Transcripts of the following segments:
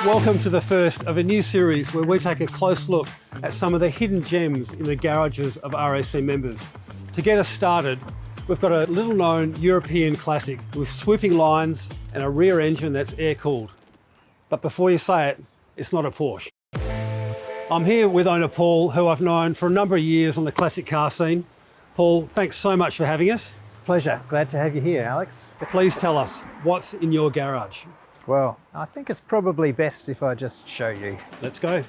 Welcome to the first of a new series where we take a close look at some of the hidden gems in the garages of RAC members. To get us started, we've got a little-known European classic with swooping lines and a rear engine that's air-cooled. But before you say it, it's not a Porsche. I'm here with owner Paul, who I've known for a number of years on the classic car scene. Paul, thanks so much for having us. It's a pleasure. Glad to have you here, Alex. Please tell us, what's in your garage? Well, I think it's probably best if I just show you. Let's go.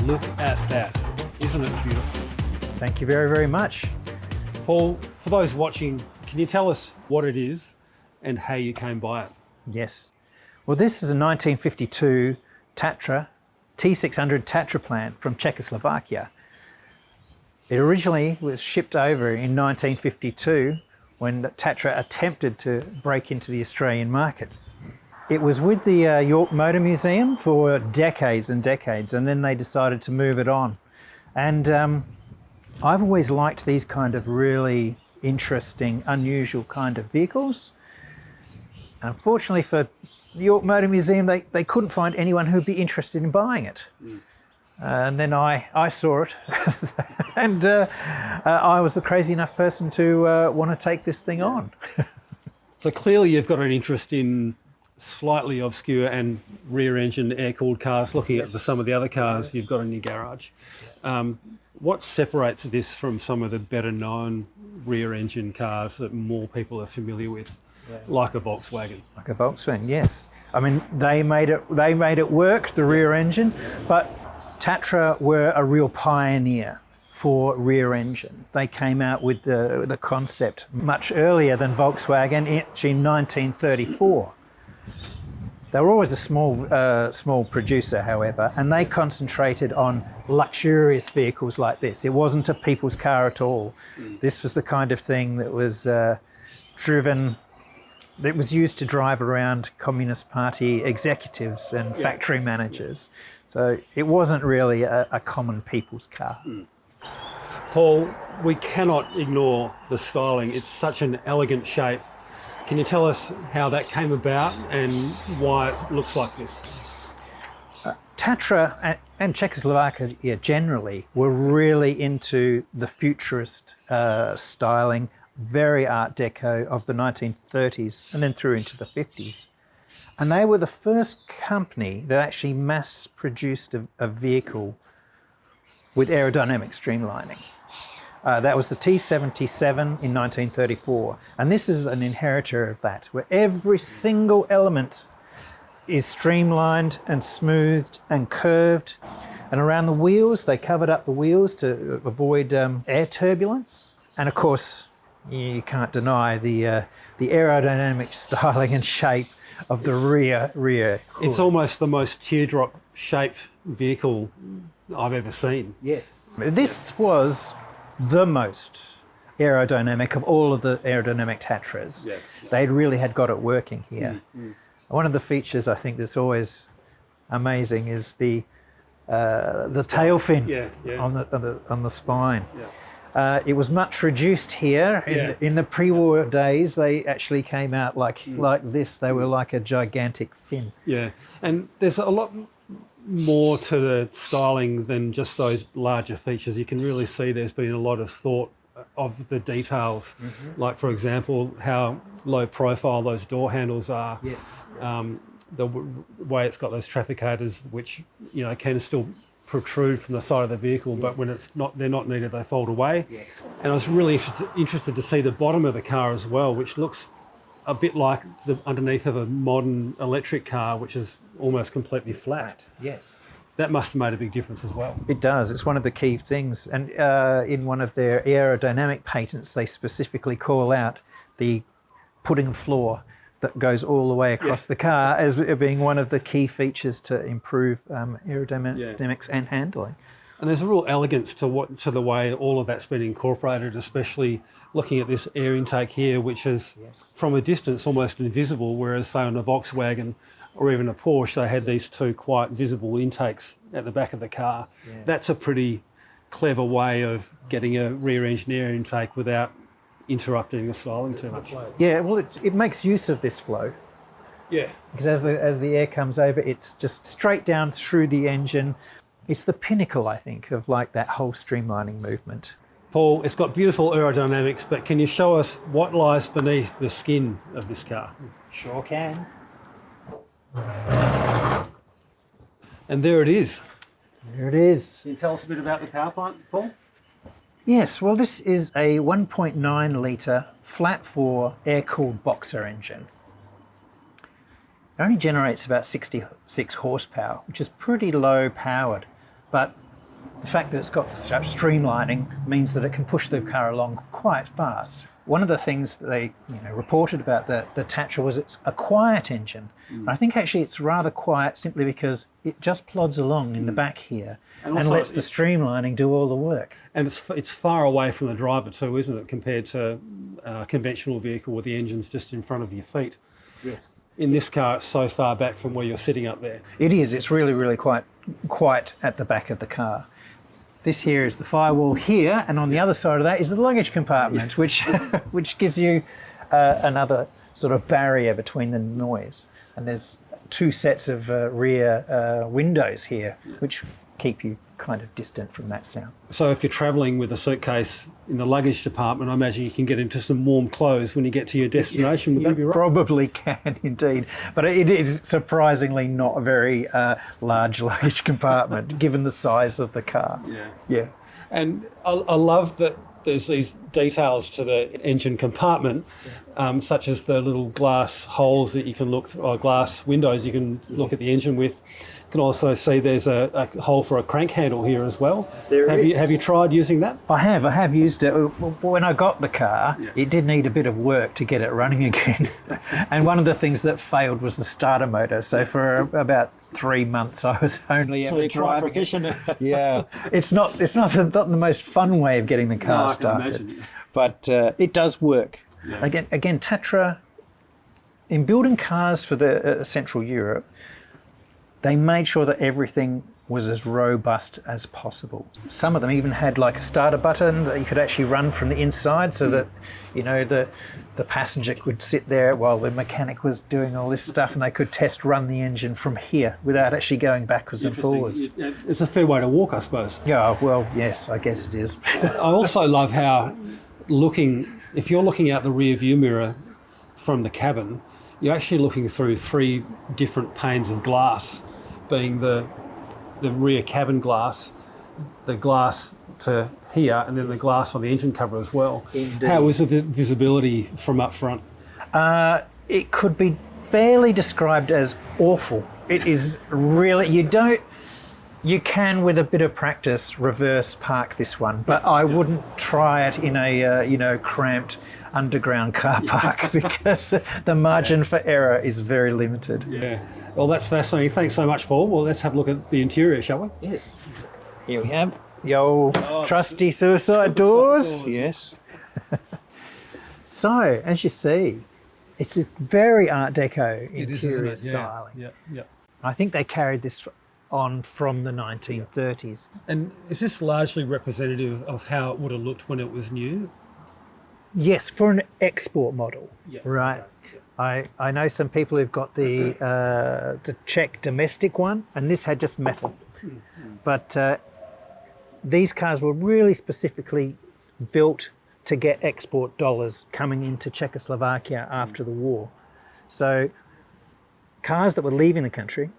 Look at that. Isn't it beautiful? Thank you very, very much. Paul, for those watching, can you tell us what it is and how you came by it? Yes. Well, this is a 1952 Tatra T600 Tatra plant from Czechoslovakia. It originally was shipped over in 1952 when Tatra attempted to break into the Australian market. It was with the York Motor Museum for decades and decades, and then they decided to move it on. And I've always liked these kind of really interesting, unusual kind of vehicles. Unfortunately for the York Motor Museum, they couldn't find anyone who'd be interested in buying it. And then I saw it, and I was the crazy enough person to want to take this thing on. So clearly you've got an interest in slightly obscure and rear-engine air-cooled cars, looking at some of the other cars you've got in your garage. What separates this from some of the better-known rear-engine cars that more people are familiar with, like a Volkswagen? Like a Volkswagen, yes. I mean, they made it work, the rear engine, but Tatra were a real pioneer for rear engine. They came out with the concept much earlier than Volkswagen, in 1934. They were always a small producer, however, and they concentrated on luxurious vehicles like this. It wasn't a people's car at all. This was the kind of thing that was that was used to drive around Communist Party executives and factory managers. So it wasn't really a common people's car. Paul, we cannot ignore the styling. It's such an elegant shape. Can you tell us how that came about and why it looks like this? Tatra and Czechoslovakia generally were really into the futurist styling, very Art Deco of the 1930s and then through into the 50s. And they were the first company that actually mass-produced a vehicle with aerodynamic streamlining. That was the T77 in 1934. And this is an inheritor of that, where every single element is streamlined and smoothed and curved. And around the wheels, they covered up the wheels to avoid air turbulence. And of course, you can't deny the aerodynamic styling and shape of the rear hood. It's almost the most teardrop-shaped vehicle I've ever seen. Yes. This was the most aerodynamic of all of the aerodynamic Tatras. Yeah. They really had got it working here. One of the features I think that's always amazing is the tail fin on the spine. Yeah. It was much reduced here. In the pre-war days, they actually came out like this. They were like a gigantic fin. Yeah, and there's a lot more to the styling than just those larger features. You can really see there's been a lot of thought of the details. Like, for example, how low profile those door handles are. Yes. The way it's got those trafficators, which can still protrude from the side of the vehicle, but when they're not needed, they fold away. Yes. And I was really interested to see the bottom of the car as well, which looks a bit like the underneath of a modern electric car, which is almost completely flat. Yes. That must have made a big difference as well. It does. It's one of the key things. And in one of their aerodynamic patents, they specifically call out the pudding floor that goes all the way across the car as being one of the key features to improve aerodynamics and handling. And there's a real elegance to the way all of that's been incorporated, especially looking at this air intake here, which is from a distance almost invisible, whereas say on a Volkswagen or even a Porsche, they had these two quite visible intakes at the back of the car. That's a pretty clever way of getting a rear engine air intake without interrupting the styling too much. Yeah, well, it makes use of this flow. Yeah. Because as the air comes over, it's just straight down through the engine. It's the pinnacle, I think, of like that whole streamlining movement. Paul, it's got beautiful aerodynamics, but can you show us what lies beneath the skin of this car? Sure can. And there it is. There it is. Can you tell us a bit about the power plant, Paul? Yes, well, this is a 1.9 litre flat 4 air-cooled boxer engine. It only generates about 66 horsepower, which is pretty low powered, but the fact that it's got such streamlining means that it can push the car along quite fast. One of the things that they reported about the Tatra was it's a quiet engine. I think actually it's rather quiet simply because it just plods along in the back here and lets the streamlining do all the work. And it's far away from the driver too, isn't it, compared to a conventional vehicle where the engine's just in front of your feet. Yes. In this car, it's so far back from where you're sitting up there. It is. It's really, really quite at the back of the car. This here is the firewall here, and on the other side of that is the luggage compartment, which gives you another sort of barrier between the noise. And there's 2 sets of rear windows here, which keep you kind of distant from that sound. So if you're travelling with a suitcase in the luggage department, I imagine you can get into some warm clothes when you get to your destination. Would that be right? Probably can indeed, but it is surprisingly not a very large luggage compartment given the size of the car. Yeah. And I love that there's these details to the engine compartment, such as the little glass holes that you can look through, or glass windows you can look at the engine with. You can also see there's a hole for a crank handle here as well. Have you tried using that? I have used it. When I got the car, it did need a bit of work to get it running again. And one of the things that failed was the starter motor. So for about 3 months, I was only ever driving. Yeah, it's not the most fun way of getting the car started, imagine. But it does work. Yeah. Again, Tatra, in building cars for the Central Europe, they made sure that everything was as robust as possible. Some of them even had like a starter button that you could actually run from the inside, so that the passenger could sit there while the mechanic was doing all this stuff, and they could test run the engine from here without actually going backwards and forwards. It's a fair way to walk, I suppose. Yeah, well, yes, I guess it is. I also love how if you're looking out the rear view mirror from the cabin, you're actually looking through 3 different panes of glass, being the rear cabin glass, the glass to here, and then the glass on the engine cover as well. Indeed. How was the visibility from up front? It could be fairly described as awful. It is really, you can with a bit of practice reverse park this one, but I wouldn't try it in a cramped underground car park because the margin for error is very limited. Yeah. Well, that's fascinating. Thanks so much, Paul. Well, let's have a look at the interior, shall we? Yes. Here we have the old trusty suicide doors. Yes. So, as you see, it's a very Art Deco interior styling. Yeah. I think they carried this on from the 1930s. And is this largely representative of how it would have looked when it was new? Yes, for an export model, right? Yeah. I know some people who've got the Czech domestic one, and this had just metal. But these cars were really specifically built to get export dollars coming into Czechoslovakia after the war. So cars that were leaving the country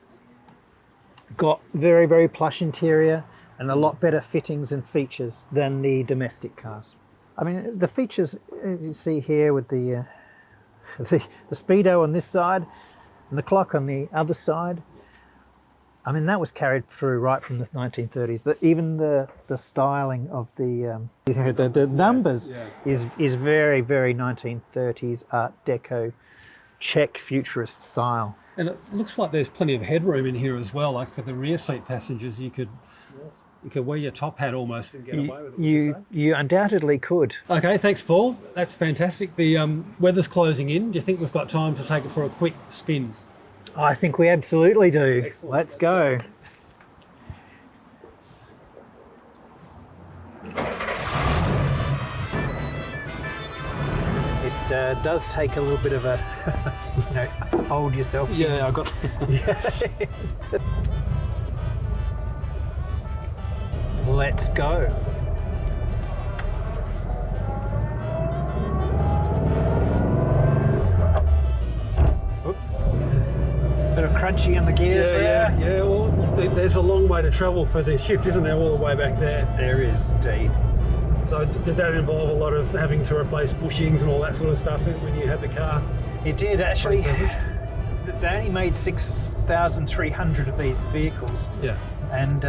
got very, very plush interior and a lot better fittings and features than the domestic cars. I mean, the features you see here with the speedo on this side and the clock on the other side, I mean, that was carried through right from the 1930s. Even the styling of the numbers is very, very 1930s Art Deco Czech futurist style. And it looks like there's plenty of headroom in here as well. Like for the rear seat passengers, you could wear your top hat almost and get away with it. You undoubtedly could. Okay, thanks, Paul. That's fantastic. The weather's closing in. Do you think we've got time to take it for a quick spin? I think we absolutely do. Excellent. Let's go. does take a little bit of a, hold yourself. Yeah, I got Let's go. Oops. Bit of crunchy in the gears there. Yeah. Well, there's a long way to travel for the shift, isn't there? All the way back there. There is indeed. So did that involve a lot of having to replace bushings and all that sort of stuff when you had the car? It did actually. They only made 6,300 of these vehicles. Yeah. And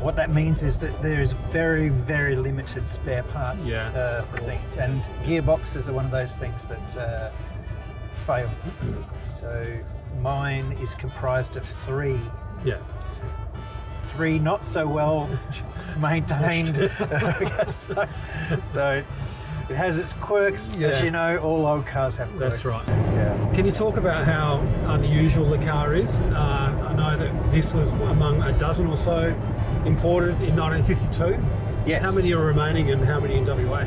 what that means is that there is very, very limited spare parts for things. And gearboxes are one of those things that fail. So mine is comprised of three not so well maintained. so it has its quirks. As you know, all old cars have quirks. That's right. Yeah. Can you talk about how unusual the car is? I know that this was among a dozen or so imported in 1952. Yes. How many are remaining and how many in WA?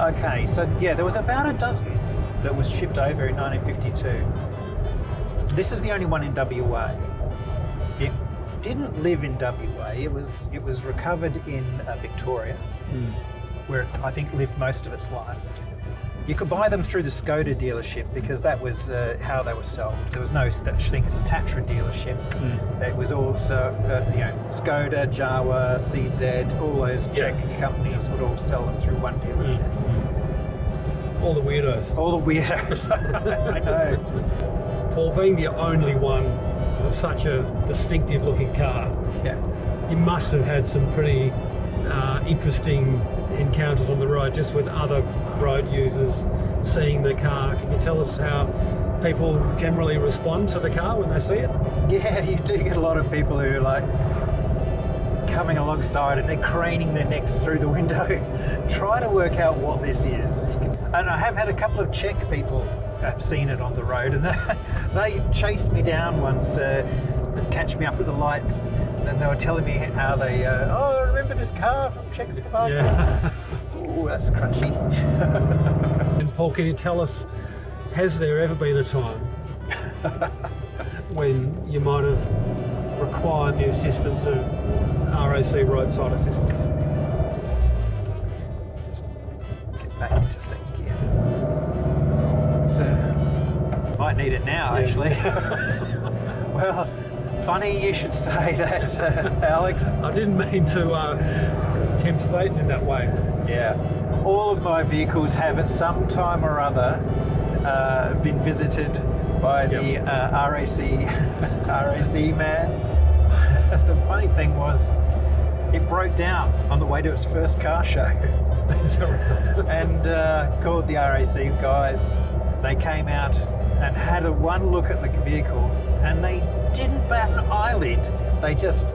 Okay, so there was about a dozen that was shipped over in 1952. This is the only one in WA. It didn't live in WA. It was recovered in Victoria, where it, I think, lived most of its life. You could buy them through the Skoda dealership because that was how they were sold. There was no such thing as a Tatra dealership. It was also, Skoda, Jawa, CZ, all those Czech companies would all sell them through one dealership. All the weirdos. All the weirdos. I know. Paul, being the only one with such a distinctive looking car, you must have had some pretty interesting encounters on the road, just with other road users seeing the car. Can you tell us how people generally respond to the car when they see it? Yeah, you do get a lot of people who are like coming alongside and they're craning their necks through the window, try to work out what this is. And I have had a couple of Czech people have seen it on the road, and they chased me down once, catch me up at the lights, and they were telling me how they, I remember this car from Czechoslovakia. Yeah. Oh, that's crunchy. And Paul, can you tell us, has there ever been a time when you might have required the assistance of RAC Roadside Assistance? Just get back into second gear. So, might need it now, actually. Well, funny you should say that, Alex. I didn't mean to tempt fate in that way. Yeah. All of my vehicles have at some time or other been visited by the RAC man. The funny thing was, it broke down on the way to its first car show. And called the RAC guys. They came out and had one look at the vehicle, and they didn't bat an eyelid. They just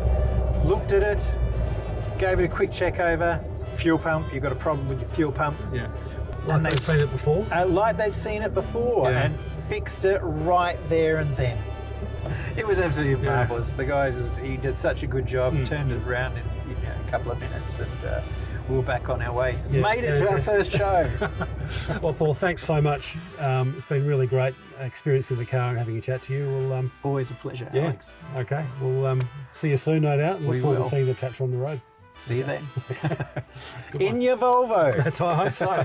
looked at it, gave it a quick check over. Fuel pump, you've got a problem with your fuel pump. Yeah. Like they'd seen it before? Like they'd seen it before, and fixed it right there and then. It was absolutely marvellous. The guy, he did such a good job, turned it around in a couple of minutes, and we were back on our way. Made it to our first show. Well, Paul, thanks so much. It's been really great experiencing the car and having a chat to you. We'll, always a pleasure, Alex. Okay, we'll see you soon, no doubt. Look forward to seeing the Tatra on the road. See you then. In your Volvo. That's what I hope so.